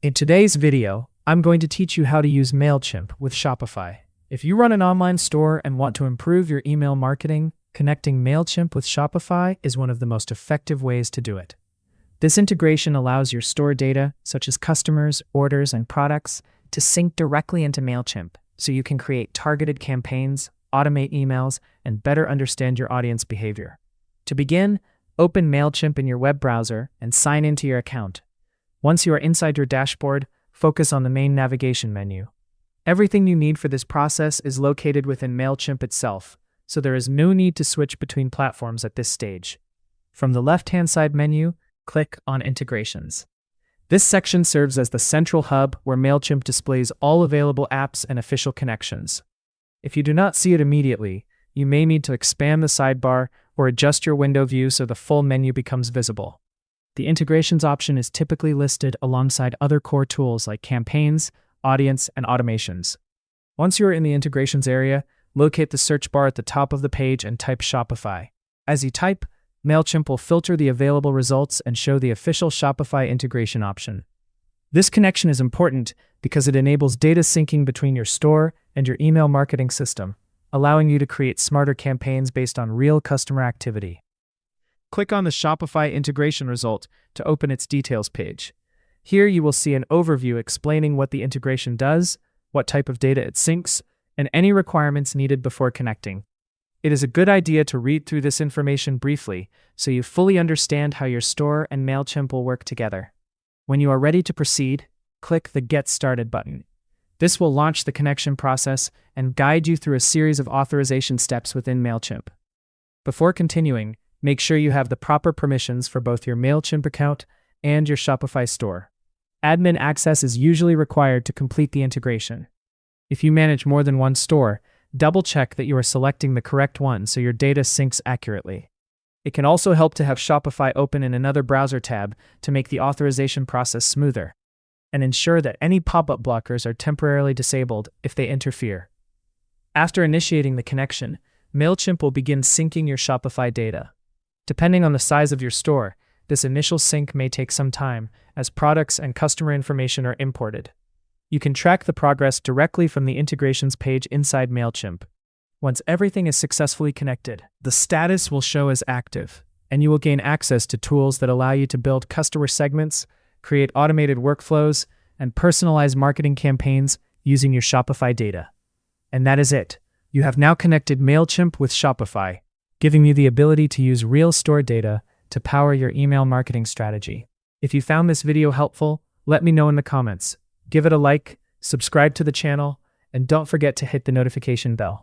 In today's video, I'm going to teach you how to use Mailchimp with Shopify. If you run an online store and want to improve your email marketing, connecting Mailchimp with Shopify is one of the most effective ways to do it. This integration allows your store data, such as customers, orders, and products, to sync directly into Mailchimp, so you can create targeted campaigns, automate emails, and better understand your audience behavior. To begin, open Mailchimp in your web browser and sign into your account. Once you are inside your dashboard, focus on the main navigation menu. Everything you need for this process is located within Mailchimp itself, so there is no need to switch between platforms at this stage. From the left-hand side menu, click on Integrations. This section serves as the central hub where Mailchimp displays all available apps and official connections. If you do not see it immediately, you may need to expand the sidebar or adjust your window view so the full menu becomes visible. The Integrations option is typically listed alongside other core tools like campaigns, audience, and automations. Once you are in the Integrations area, locate the search bar at the top of the page and type Shopify. As you type, Mailchimp will filter the available results and show the official Shopify integration option. This connection is important because it enables data syncing between your store and your email marketing system, allowing you to create smarter campaigns based on real customer activity. Click on the Shopify integration result to open its details page. Here you will see an overview explaining what the integration does, what type of data it syncs, and any requirements needed before connecting. It is a good idea to read through this information briefly so you fully understand how your store and Mailchimp will work together. When you are ready to proceed, click the Get Started button. This will launch the connection process and guide you through a series of authorization steps within Mailchimp. Before continuing, make sure you have the proper permissions for both your Mailchimp account and your Shopify store. Admin access is usually required to complete the integration. If you manage more than one store, double-check that you are selecting the correct one so your data syncs accurately. It can also help to have Shopify open in another browser tab to make the authorization process smoother, and ensure that any pop-up blockers are temporarily disabled if they interfere. After initiating the connection, Mailchimp will begin syncing your Shopify data. Depending on the size of your store, this initial sync may take some time as products and customer information are imported. You can track the progress directly from the integrations page inside Mailchimp. Once everything is successfully connected, the status will show as active, and you will gain access to tools that allow you to build customer segments, create automated workflows, and personalize marketing campaigns using your Shopify data. And that is it. You have now connected Mailchimp with Shopify, giving you the ability to use real store data to power your email marketing strategy. If you found this video helpful, let me know in the comments. Give it a like, subscribe to the channel, and don't forget to hit the notification bell.